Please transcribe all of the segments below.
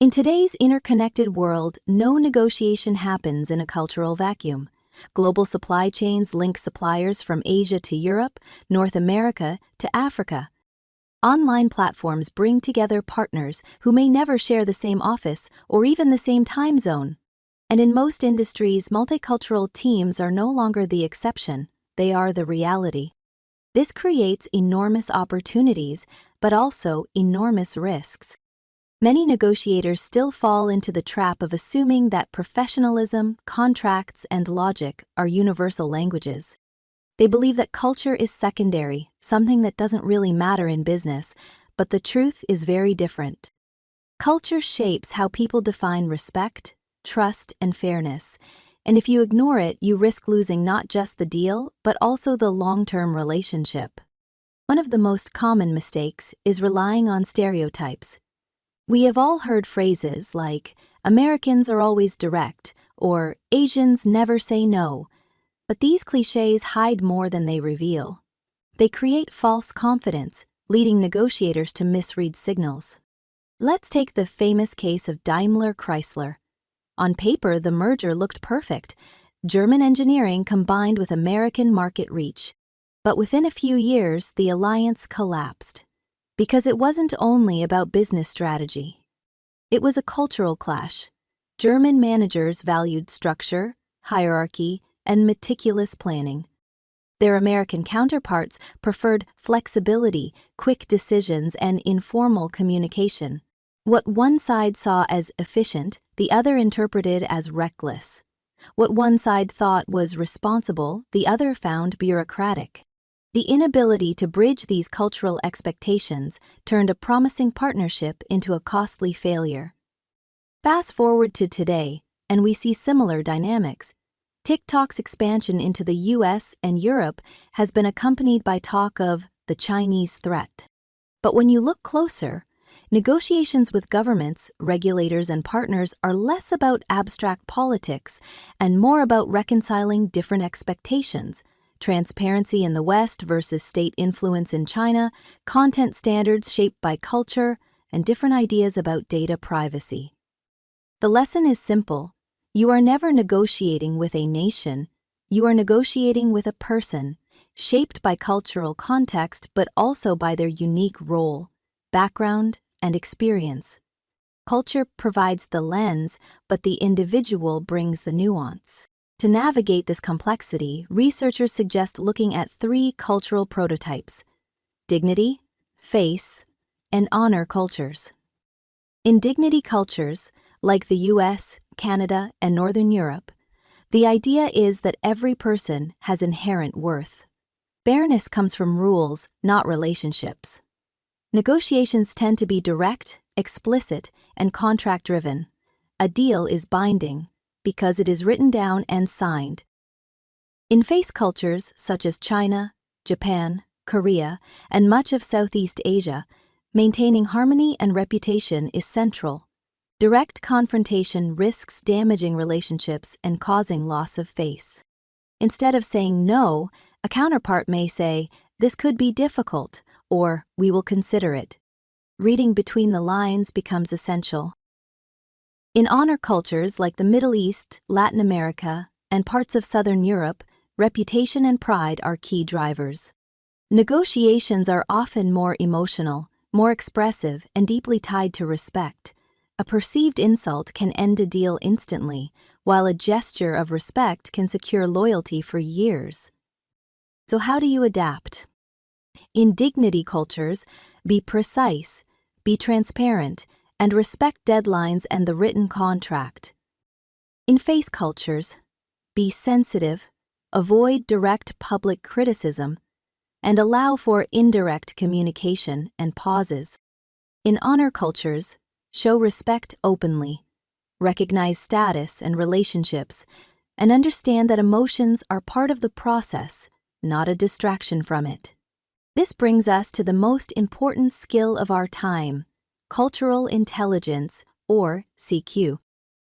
In today's interconnected world, no negotiation happens in a cultural vacuum. Global supply chains link suppliers from Asia to Europe, North America to Africa. Online platforms bring together partners who may never share the same office or even the same time zone. And in most industries, multicultural teams are no longer the exception, they are the reality. This creates enormous opportunities, but also enormous risks. Many negotiators still fall into the trap of assuming that professionalism, contracts, and logic are universal languages. They believe that culture is secondary, something that doesn't really matter in business, but the truth is very different. Culture shapes how people define respect, trust, and fairness, and if you ignore it, you risk losing not just the deal, but also the long-term relationship. One of the most common mistakes is relying on stereotypes. We have all heard phrases like, "Americans are always direct," or "Asians never say no." But these cliches hide more than they reveal. They create false confidence, leading negotiators to misread signals. Let's take the famous case of Daimler-Chrysler. On paper, the merger looked perfect. German engineering combined with American market reach. But within a few years, the alliance collapsed. Because it wasn't only about business strategy. It was a cultural clash. German managers valued structure, hierarchy, and meticulous planning. Their American counterparts preferred flexibility, quick decisions, and informal communication. What one side saw as efficient, the other interpreted as reckless. What one side thought was responsible, the other found bureaucratic. The inability to bridge these cultural expectations turned a promising partnership into a costly failure. Fast forward to today, and we see similar dynamics. TikTok's expansion into the US and Europe has been accompanied by talk of the Chinese threat. But when you look closer, negotiations with governments, regulators, and partners are less about abstract politics and more about reconciling different expectations. Transparency in the West versus state influence in China, content standards shaped by culture, and different ideas about data privacy. The lesson is simple. You are never negotiating with a nation. You are negotiating with a person, shaped by cultural context but also by their unique role, background, and experience. Culture provides the lens, but the individual brings the nuance. To navigate this complexity, researchers suggest looking at 3 cultural prototypes: dignity, face, and honor cultures. In dignity cultures, like the US, Canada, and Northern Europe, the idea is that every person has inherent worth. Fairness comes from rules, not relationships. Negotiations tend to be direct, explicit, and contract-driven. A deal is binding because it is written down and signed. In face cultures such as China, Japan, Korea, and much of Southeast Asia, maintaining harmony and reputation is central. Direct confrontation risks damaging relationships and causing loss of face. Instead of saying no, a counterpart may say, "This could be difficult," or "We will consider it." Reading between the lines becomes essential. In honor cultures like the Middle East, Latin America, and parts of Southern Europe, reputation and pride are key drivers. Negotiations are often more emotional, more expressive, and deeply tied to respect. A perceived insult can end a deal instantly, while a gesture of respect can secure loyalty for years. So how do you adapt? In dignity cultures, be precise, be transparent, and respect deadlines and the written contract. In face cultures, be sensitive, avoid direct public criticism, and allow for indirect communication and pauses. In honor cultures, show respect openly, recognize status and relationships, and understand that emotions are part of the process, not a distraction from it. This brings us to the most important skill of our time: cultural intelligence, or CQ.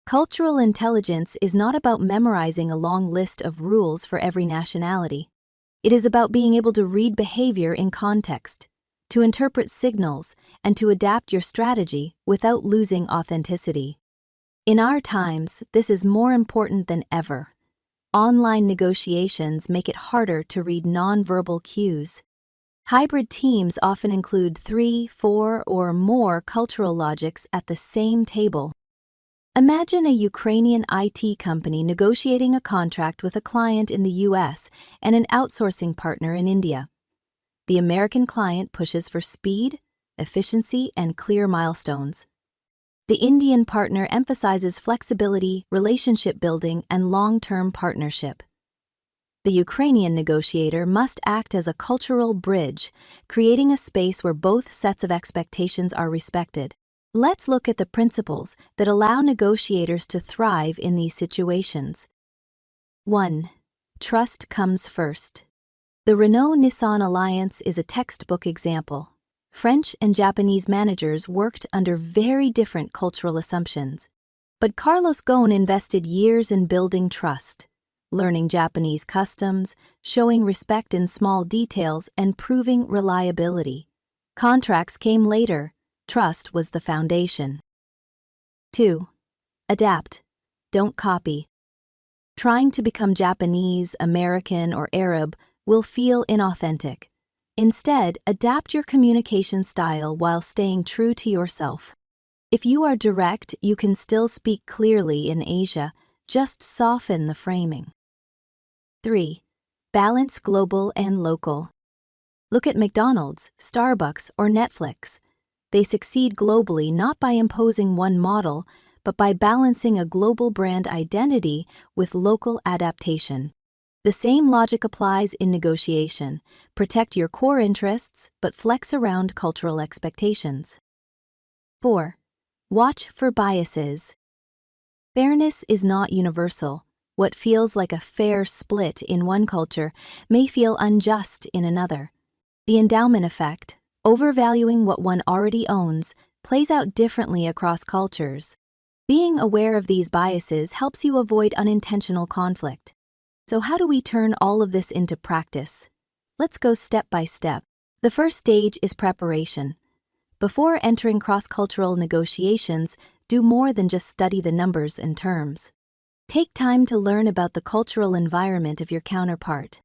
Cultural intelligence is not about memorizing a long list of rules for every nationality. It is about being able to read behavior in context, to interpret signals, and to adapt your strategy without losing authenticity. In our times, this is more important than ever. Online negotiations make it harder to read nonverbal cues. Hybrid teams often include 3, 4, or more cultural logics at the same table. Imagine a Ukrainian IT company negotiating a contract with a client in the US and an outsourcing partner in India. The American client pushes for speed, efficiency, and clear milestones. The Indian partner emphasizes flexibility, relationship building, and long-term partnership. The Ukrainian negotiator must act as a cultural bridge, creating a space where both sets of expectations are respected. Let's look at the principles that allow negotiators to thrive in these situations. 1. Trust comes first. The Renault-Nissan alliance is a textbook example. French and Japanese managers worked under very different cultural assumptions. But Carlos Ghosn invested years in building trust, learning Japanese customs, showing respect in small details, and proving reliability. Contracts came later. Trust was the foundation. 2. Adapt. Don't copy. Trying to become Japanese, American, or Arab will feel inauthentic. Instead, adapt your communication style while staying true to yourself. If you are direct, you can still speak clearly in Asia, just soften the framing. 3. Balance global and local. Look at McDonald's, Starbucks, or Netflix. They succeed globally not by imposing one model, but by balancing a global brand identity with local adaptation. The same logic applies in negotiation. Protect your core interests, but flex around cultural expectations. 4. Watch for biases. Fairness is not universal. What feels like a fair split in one culture may feel unjust in another. The endowment effect, overvaluing what one already owns, plays out differently across cultures. Being aware of these biases helps you avoid unintentional conflict. So how do we turn all of this into practice? Let's go step by step. The first stage is preparation. Before entering cross-cultural negotiations, do more than just study the numbers and terms. Take time to learn about the cultural environment of your counterpart.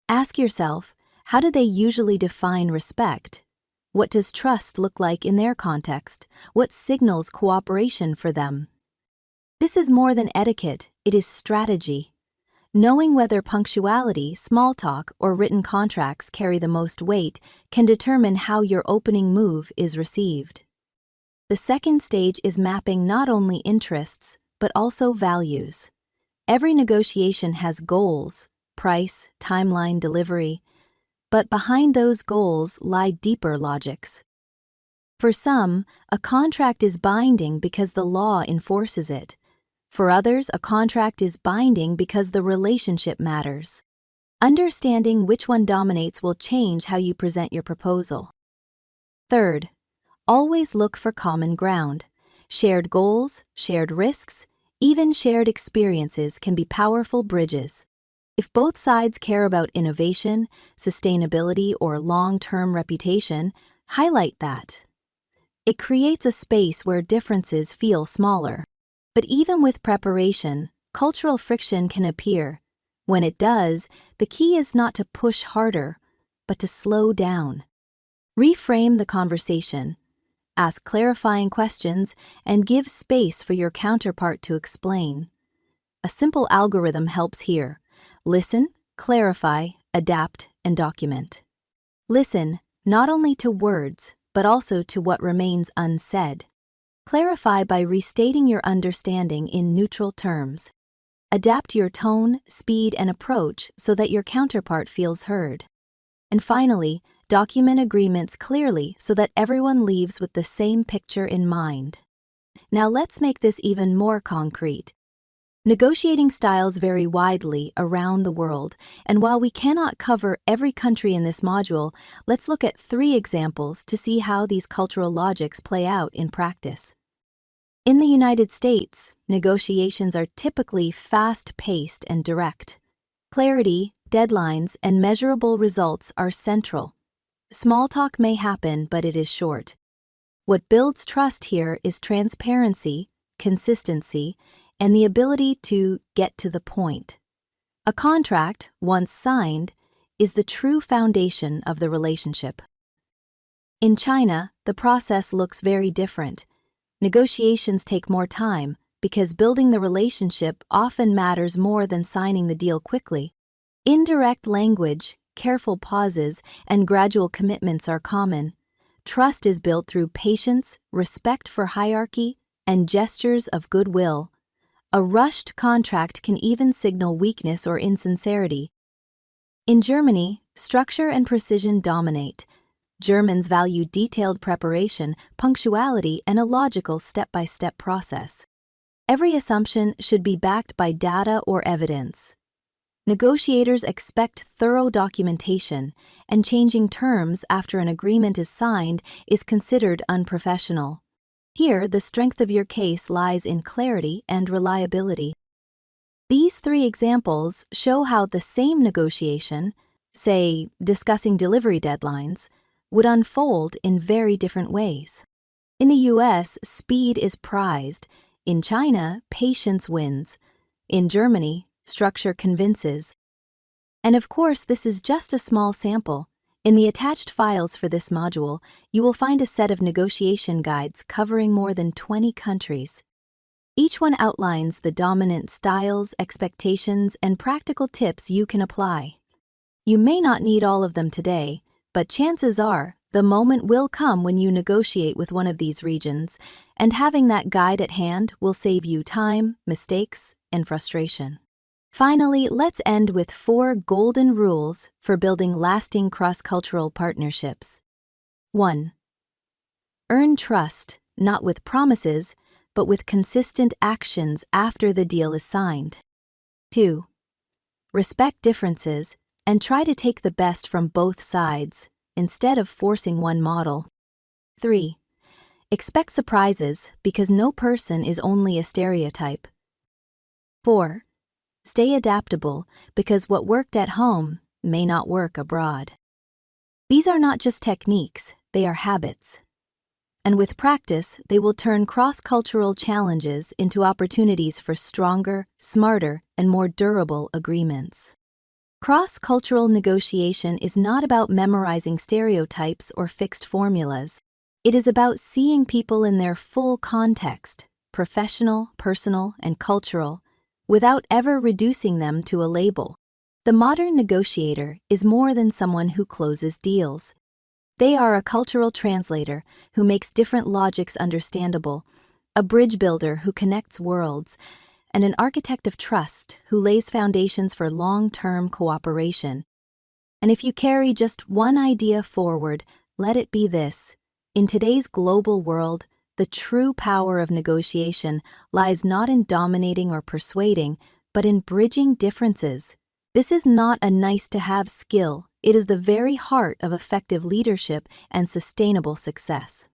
Ask yourself, how do they usually define respect? What does trust look like in their context? What signals cooperation for them? This is more than etiquette, it is strategy. Knowing whether punctuality, small talk, or written contracts carry the most weight can determine how your opening move is received. The second stage is mapping not only interests, but also values. Every negotiation has goals, price, timeline, delivery, but behind those goals lie deeper logics. For some, a contract is binding because the law enforces it. For others, a contract is binding because the relationship matters. Understanding which one dominates will change how you present your proposal. Third, always look for common ground. Shared goals, shared risks, even shared experiences can be powerful bridges. If both sides care about innovation, sustainability, or long-term reputation, highlight that. It creates a space where differences feel smaller. But even with preparation, cultural friction can appear. When it does, the key is not to push harder, but to slow down. Reframe the conversation. Ask clarifying questions and give space for your counterpart to explain. A simple algorithm helps here. Listen, clarify, adapt, and document. Listen, not only to words, but also to what remains unsaid. Clarify by restating your understanding in neutral terms. Adapt your tone, speed, and approach so that your counterpart feels heard. And finally, document agreements clearly so that everyone leaves with the same picture in mind. Now let's make this even more concrete. Negotiating styles vary widely around the world, and while we cannot cover every country in this module, let's look at 3 examples to see how these cultural logics play out in practice. In the United States, negotiations are typically fast-paced and direct. Clarity, deadlines, and measurable results are central. Small talk may happen, but it is short. What builds trust here is transparency, consistency, and the ability to get to the point. A contract, once signed, is the true foundation of the relationship. In China, the process looks very different. Negotiations take more time because building the relationship often matters more than signing the deal quickly. Indirect language, careful pauses, and gradual commitments are common. Trust is built through patience, respect for hierarchy, and gestures of goodwill. A rushed contract can even signal weakness or insincerity. In Germany, structure and precision dominate. Germans value detailed preparation, punctuality, and a logical step-by-step process. Every assumption should be backed by data or evidence. Negotiators expect thorough documentation, and changing terms after an agreement is signed is considered unprofessional. Here, the strength of your case lies in clarity and reliability. These three examples show how the same negotiation, say, discussing delivery deadlines, would unfold in very different ways. In the US, speed is prized. In China, patience wins. In Germany, structure convinces. And of course, this is just a small sample. In the attached files for this module, you will find a set of negotiation guides covering more than 20 countries. Each one outlines the dominant styles, expectations, and practical tips you can apply. You may not need all of them today, but chances are the moment will come when you negotiate with one of these regions, and having that guide at hand will save you time, mistakes, and frustration. Finally, let's end with 4 golden rules for building lasting cross-cultural partnerships. 1. Earn trust, not with promises, but with consistent actions after the deal is signed. 2. Respect differences and try to take the best from both sides, instead of forcing one model. 3. Expect surprises because no person is only a stereotype. 4. Stay adaptable because what worked at home may not work abroad. These are not just techniques, they are habits. And with practice, they will turn cross-cultural challenges into opportunities for stronger, smarter, and more durable agreements. Cross-cultural negotiation is not about memorizing stereotypes or fixed formulas. It is about seeing people in their full context, professional, personal, and cultural, without ever reducing them to a label. The modern negotiator is more than someone who closes deals. They are a cultural translator who makes different logics understandable, a bridge builder who connects worlds, and an architect of trust who lays foundations for long-term cooperation. And if you carry just one idea forward, let it be this. In today's global world, the true power of negotiation lies not in dominating or persuading, but in bridging differences. This is not a nice-to-have skill. It is the very heart of effective leadership and sustainable success.